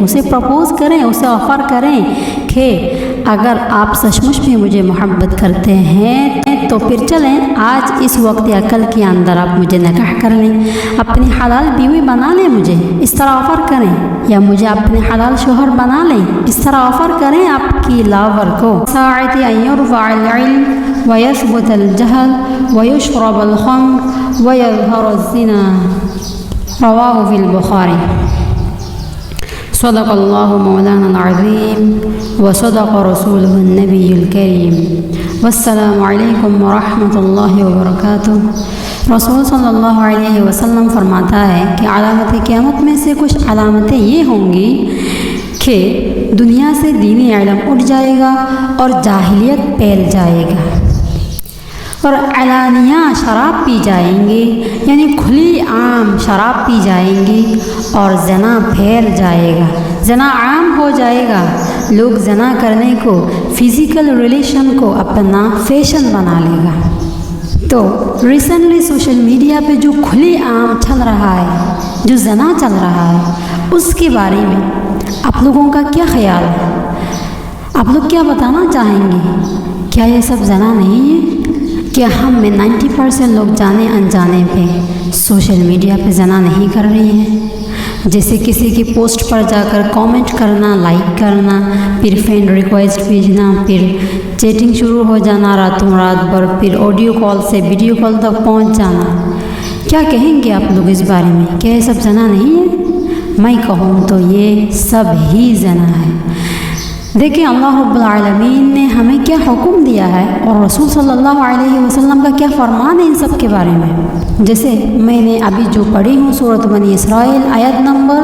اسے پرپوز کریں, اسے آفر کریں کہ اگر آپ سچمچ میں مجھے محبت کرتے ہیں تو پھر چلیں آج اس وقت یا کل کے اندر آپ مجھے نکاح کر لیں, اپنی حلال بیوی بنا لیں مجھے, اس طرح آفر کریں, یا مجھے اپنے حلال شوہر بنا لیں, اس طرح آفر کریں آپ کی لاور کو. ساعت ان یرفع العلم ویثبت الجہل ویشرب الخمر ویظہر الزنا. رواہ فی البخاری. صدق اللہ مولانا العظیم وصدق رسولہ النبی الکریم. والسلام علیکم ورحمۃ اللہ وبرکاتہ. رسول صلی اللہ علیہ وسلم فرماتا ہے کہ علامت قیامت میں سے کچھ علامتیں یہ ہوں گی کہ دنیا سے دینی علم اٹھ جائے گا اور جاہلیت پھیل جائے گا, اور علانیہ شراب پی جائیں گی, یعنی کھلی عام شراب پی جائیں گی, اور زنا پھیل جائے گا, زنا عام ہو جائے گا. لوگ زنا کرنے کو, فزیکل ریلیشن کو اپنا فیشن بنا لے گا. تو ریسنٹلی سوشل میڈیا پہ جو کھلی عام چل رہا ہے, جو زنا چل رہا ہے, اس کے بارے میں آپ لوگوں کا کیا خیال ہے؟ آپ لوگ کیا بتانا چاہیں گے؟ کیا یہ سب زنا نہیں ہے؟ کیا ہم میں 90% لوگ جانے انجانے پہ سوشل میڈیا پہ زنا نہیں کر رہی ہیں؟ جیسے کسی کی پوسٹ پر جا کر کامنٹ کرنا, لائک کرنا, پھر فرینڈ ریکویسٹ بھیجنا, پھر چیٹنگ شروع ہو جانا راتوں رات بھر, پھر آڈیو کال سے ویڈیو کال تک پہنچ جانا. کیا کہیں گے آپ لوگ اس بارے میں؟ کیا یہ سب زنا نہیں ہے؟ میں کہوں تو یہ سب ہی زنا ہے. دیکھیں اللہ رب العالمین نے ہمیں کیا حکم دیا ہے, اور رسول صلی اللہ علیہ وسلم کا کیا فرمان ہے ان سب کے بارے میں. جیسے میں نے ابھی جو پڑھی ہوں سورۃ بنی اسرائیل آیت نمبر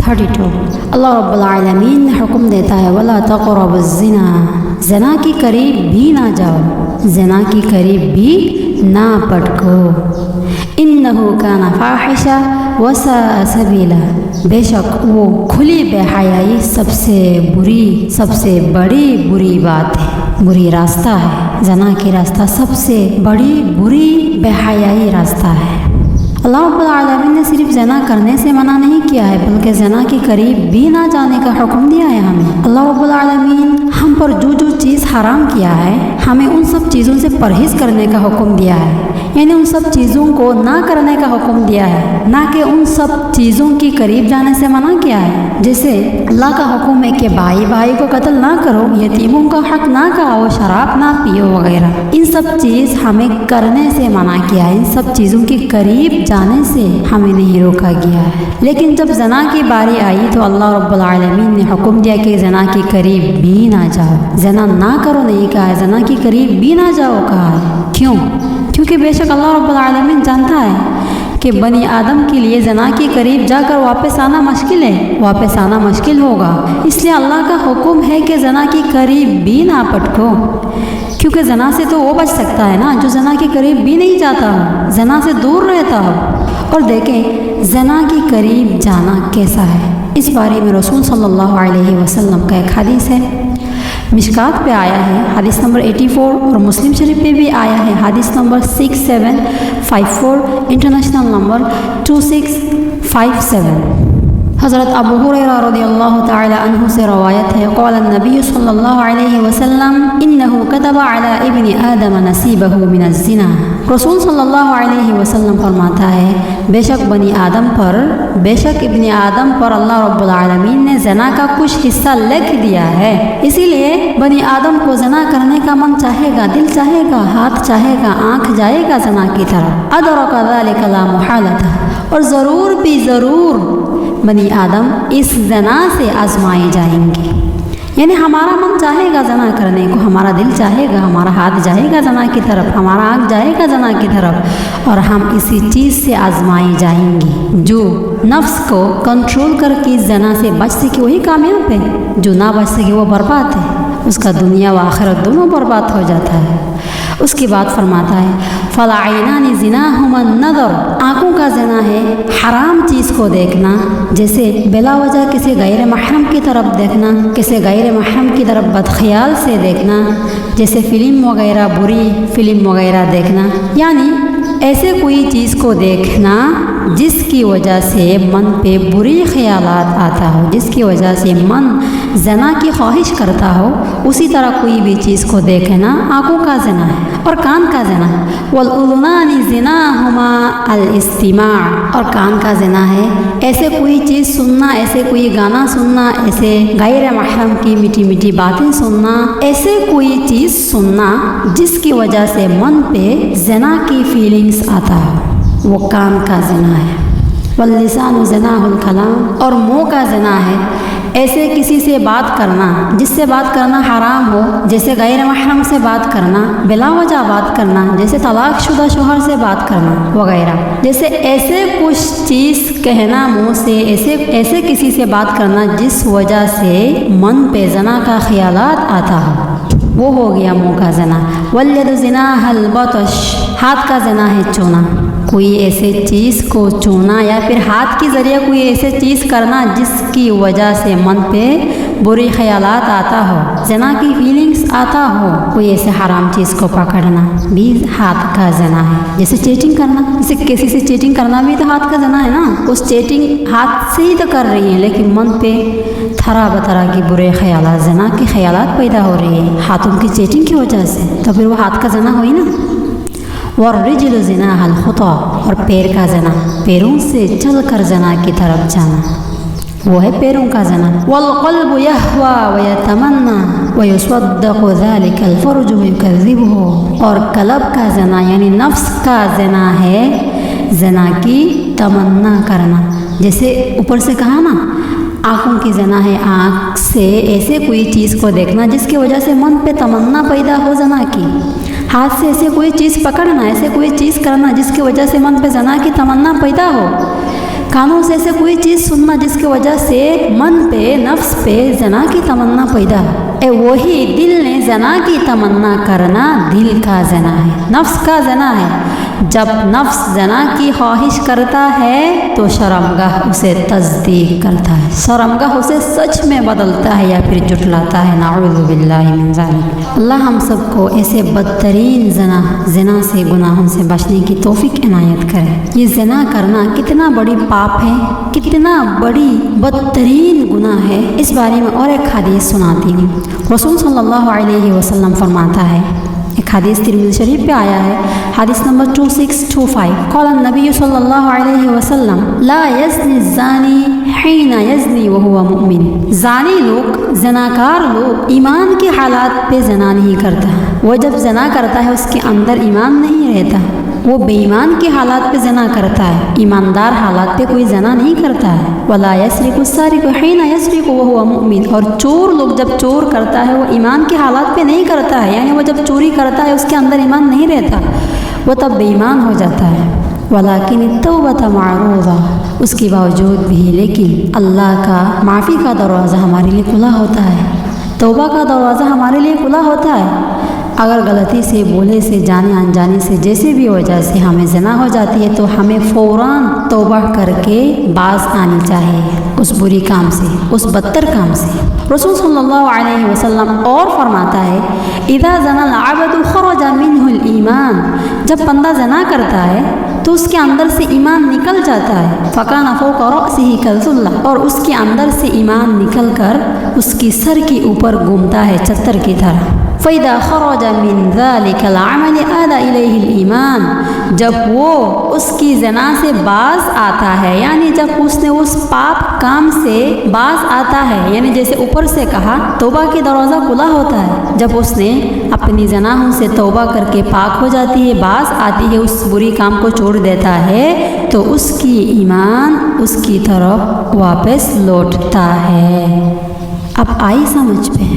32, اللہ رب العالمین نے حکم دیتا ہے وَلَا تَقْرَبُوا الزِّنَا, زنا کی قریب بھی نہ جاؤ, زنا کی قریب بھی نہ پٹکو. إِنَّهُ كَانَ فَاحِشَةً وَسَاءَ سَبِيلًا, بے شک وہ کھلی بے حیائی سب سے بری, سب سے بڑی بری بات ہے, بری راستہ ہے. زنا کی راستہ سب سے بڑی بری بے حیائی راستہ ہے. اللہ رب العالمین نے صرف زنا کرنے سے منع نہیں کیا ہے, بلکہ زنا کے قریب بھی نہ جانے کا حکم دیا ہے ہمیں. اللہ رب العالمین ہم پر جو جو چیز حرام کیا ہے, ہمیں ان سب چیزوں سے پرہیز کرنے کا حکم دیا ہے, یعنی ان سب چیزوں کو نہ کرنے کا حکم دیا ہے, نہ کہ ان سب چیزوں کے قریب جانے سے منع کیا ہے. جیسے اللہ کا حکم ہے کہ بھائی بھائی کو قتل نہ کرو, یتیموں کا حق نہ کھاؤ, شراب نہ پیو وغیرہ, ان سب چیز ہمیں کرنے سے منع کیا ہے, ان سب چیزوں کے قریب جانے سے ہمیں نہیں روکا گیا ہے. لیکن جب زنا کی باری آئی تو اللہ رب العالمین نے حکم دیا کہ زنا کے قریب بھی نہ جاؤ. زنا نہ کرو نہیں کہا ہے, زنا کے قریب بھی نہ جاؤ کہا ہے. کیوں؟ کیونکہ بے شک اللہ رب العالمین جانتا ہے کہ بنی آدم کے لیے زنا کے قریب جا کر واپس آنا مشکل ہے, واپس آنا مشکل ہوگا. اس لیے اللہ کا حکم ہے کہ زنا کے قریب بھی نہ پٹکو, کیونکہ زنا سے تو وہ بچ سکتا ہے نا جو زنا کے قریب بھی نہیں جاتا ہو, زنا سے دور رہتا ہو. اور دیکھیں زنا کے قریب جانا کیسا ہے, اس بارے میں رسول صلی اللہ علیہ وسلم کا ایک حدیث ہے, مشکات پہ آیا ہے حدیث نمبر 84, اور مسلم شریف پہ بھی آیا ہے حدیث نمبر 6754, انٹرنیشنل نمبر 2657. حضرت ابو ہریرہ رضی اللہ تعالی عنہ سے روایت ہے, قال النبی صلی اللہ علیہ وسلم انہ کتب علی ابن آدم نصیبہ من الزنا. رسول صلی اللہ علیہ وسلم فرماتا ہے بے شک بنی آدم پر, بے شک ابن آدم پر اللہ رب العالمین نے زنا کا کچھ حصہ لکھ دیا ہے. اسی لیے بنی آدم کو زنا کرنے کا من چاہے گا, دل چاہے گا, ہاتھ چاہے گا, آنکھ جائے گا زنا کی طرف. ادرک ذلک لا محالۃ, اور ضرور بھی ضرور بنی آدم اس زنا سے آزمائے جائیں گے. یعنی ہمارا من چاہے گا زنا کرنے کو, ہمارا دل چاہے گا, ہمارا ہاتھ جائے گا زنا کی طرف, ہمارا آنکھ جائے گا زنا کی طرف, اور ہم اسی چیز سے آزمائے جائیں گے. جو نفس کو کنٹرول کر کے زنا سے بچ سکے وہی کامیاب ہے, جو نہ بچ سکے وہ برباد ہے, اس کا دنیا و آخرت دونوں برباد ہو جاتا ہے. اس کے بعد فرماتا ہے فَالْعَيْنَانِ زِنَاهُمَا النَّظَرُ, آنکھوں کا زنا ہے حرام چیز کو دیکھنا, جیسے بلا وجہ کسی غیر محرم کی طرف دیکھنا, کسی غیر محرم کی طرف بدخیال سے دیکھنا, جیسے فلم وغیرہ, بری فلم وغیرہ دیکھنا, یعنی ایسے کوئی چیز کو دیکھنا جس کی وجہ سے من پہ بری خیالات آتا ہو، جس کی وجہ سے من زنا کی خواہش کرتا ہو، اسی طرح کوئی بھی چیز کو دیکھنا آنکھوں کا زنا ہے اور کان کا زنا ہے۔ والأذنان زناہما الاستماع، اور کان کا زنا ہے ایسے کوئی چیز سننا، ایسے کوئی گانا سننا، ایسے غیر محرم کی میٹھی میٹھی باتیں سننا، ایسے کوئی چیز سننا جس کی وجہ سے من پہ زنا کی فیلنگز آتا ہو، وہ کان کا زنا ہے۔ واللسان زناہ الکلام، اور منہ کا زنا ہے ایسے کسی سے بات کرنا جس سے بات کرنا حرام ہو، جیسے غیر محرم سے بات کرنا، بلا وجہ بات کرنا، جیسے طلاق شدہ شوہر سے بات کرنا وغیرہ، جیسے ایسے کچھ چیز کہنا منہ سے، ایسے کسی سے بات کرنا جس وجہ سے من پہ زنا کا خیالات آتا ہو، وہ ہو گیا منہ کا زنا۔ والید زناہ البطش، ہاتھ کا زنا ہے چونا، کوئی ایسے چیز کو چونا یا پھر ہاتھ کے ذریعے کوئی ایسے چیز کرنا جس کی وجہ سے من پہ بری خیالات آتا ہو، زنا کی فیلنگز آتا ہو، کوئی ایسے حرام چیز کو پکڑنا بھی ہاتھ کا زنا ہے۔ جیسے چیٹنگ کرنا، جیسے کسی سے چیٹنگ کرنا بھی تو ہاتھ کا زنا ہے نا، اس چیٹنگ ہاتھ سے ہی تو کر رہی ہیں لیکن من پہ طرح بطرح کی برے خیالات، زنا کے خیالات پیدا ہو رہی ہیں ہاتھوں کی چیٹنگ کی وجہ سے، تو پھر وہ ہاتھ کا زنا ہوئی نا۔ والرجل زناہ الخطا، اور پیر کا زنا، پیروں سے چل کر زنا کی طرف جانا، وہ ہے پیروں کا زنا۔ والقلب یہوی ویتمنی ویصدق ذلک الفرج ویکذبہ، اور قلب کا زنا یعنی نفس کا زنا ہے زنا کی تمنا کرنا، جیسے اوپر سے کہا نا آنکھوں کی زنا ہے، آنکھ سے ایسے کوئی چیز کو دیکھنا جس کی وجہ سے من پہ تمنا پیدا ہو زنا کی، ہاتھ سے ایسے کوئی چیز پکڑنا، ایسے کوئی چیز کرنا جس کی وجہ سے من پہ زنا کی تمنا پیدا ہو، کانوں سے ایسے کوئی چیز سننا جس کی وجہ سے من پہ نفس پہ زنا کی تمنا پیدا ہو، وہی دل نے زنا کی تمنا کرنا دل کا زنا ہے، نفس کا زنا ہے۔ جب نفس زنا کی خواہش کرتا ہے تو شرمگاہ اسے تصدیق کرتا ہے، شرمگاہ اسے سچ میں بدلتا ہے یا پھر جھٹلاتا ہے، نعوذ باللہ من ذالک۔ اللہ ہم سب کو ایسے بدترین زنا سے، گناہوں سے بچنے کی توفیق عنایت کرے۔ یہ زنا کرنا کتنا بڑی پاپ ہے، کتنا بڑی بدترین گناہ ہے، اس بارے میں اور ایک حدیث سناتی ہوں۔ رسول صلی اللہ علیہ وسلم فرماتا ہے، ایک حدیث ترمذی شریف پہ آیا ہے، حدیث نمبر 2625، قال النبی صلی اللہ علیہ وسلم لا یزنی الزانی حین یزنی وہو مؤمن، زانی لوگ، زناکار لوگ ایمان کی حالات پہ زنا نہیں کرتا، وہ جب زنا کرتا ہے اس کے اندر ایمان نہیں رہتا، وہ بے ایمان کی حالات پہ زنا کرتا ہے، ایماندار حالات پہ کوئی زنا نہیں کرتا ہے۔ ولا یسرق السارق حین یسرق وہو مؤمن، اور چور لوگ جب چور کرتا ہے وہ ایمان کی حالات پہ نہیں کرتا ہے، یعنی وہ جب چوری کرتا ہے اس کے اندر ایمان نہیں رہتا، وہ تب بے ایمان ہو جاتا ہے۔ ولیکن التوبۃ معروضہ، اس کے باوجود بھی لیکن اللہ کا معافی کا دروازہ ہمارے لیے کھلا ہوتا ہے، توبہ کا دروازہ ہمارے لیے کھلا ہوتا ہے۔ اگر غلطی سے، بولے سے، جانے انجانے سے، جیسے بھی وجہ سے ہمیں زنا ہو جاتی ہے تو ہمیں فوراً توبہ کر کے باز آنی چاہیے اس بری کام سے، اس بدتر کام سے۔ رسول صلی اللہ علیہ وسلم اور فرماتا ہے، اذا زنا العبد خرج منہ الایمان، جب بندہ زنا کرتا ہے تو اس کے اندر سے ایمان نکل جاتا ہے، فکان فوق رأسہ کالظلہ، اور اس کے اندر سے ایمان نکل کر اس کی سر کے اوپر گھومتا ہے چتر کی طرح۔ فَإِذَا خَرَجَ مِنْ ذَلِكَ الْعَمَلِ عَادَ إِلَيْهِ الْإِيمَانُ، جب وہ اس کی زنا سے باز آتا ہے، یعنی جب اس نے اس پاپ کام سے باز آتا ہے، یعنی جیسے اوپر سے کہا توبہ کی دروازہ کھلا ہوتا ہے، جب اس نے اپنی زناہوں سے توبہ کر کے پاک ہو جاتی ہے، باز آتی ہے، اس بری کام کو چھوڑ دیتا ہے، تو اس کی ایمان اس کی طرف واپس لوٹتا ہے۔ اب آئی سمجھ پہ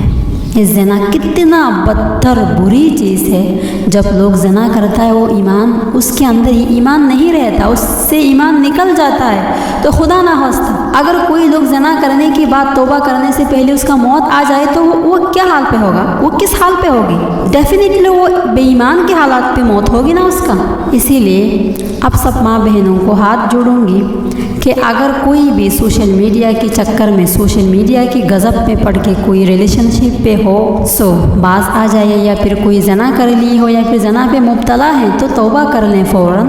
یہ زنا کتنا بدتر بری چیز ہے۔ جب لوگ زنا کرتا ہے وہ ایمان اس کے اندر ہی ایمان نہیں رہتا، اس سے ایمان نکل جاتا ہے، تو خدا نہ خواستہ اگر کوئی لوگ زنا کرنے کی بات توبہ کرنے سے پہلے اس کا موت آ جائے تو وہ کیا حال پہ ہوگا، وہ کس حال پہ ہوگی؟ ڈیفینیٹلی وہ بے ایمان کے حالات پہ موت ہوگی نا اس کا۔ اسی لیے اب سب ماں بہنوں کو ہاتھ جوڑوں گی کہ اگر کوئی بھی سوشل میڈیا کے چکر میں، سوشل میڈیا کی غضب میں پڑ کے کوئی ریلیشن شپ پہ ہو سو باز آ جائے، یا پھر کوئی زنا کر لی ہو یا پھر زنا پہ مبتلا ہے تو توبہ کر لیں فوراً،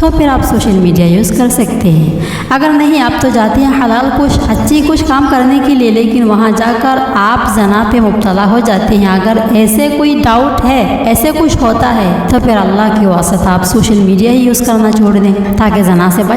تو پھر آپ سوشل میڈیا یوز کر سکتے ہیں۔ اگر نہیں آپ تو جاتے ہیں حلال کچھ کام کرنے کے لیے، لیکن وہاں جا کر آپ زنا پہ مبتلا ہو جاتے ہیں۔ اگر ایسے کوئی ڈاؤٹ ہے، ایسے کچھ ہوتا ہے، تو پھر اللہ کی واسطہ آپ سوشل میڈیا ہی یوز کرنا چھوڑ دیں تاکہ زنا سے بچ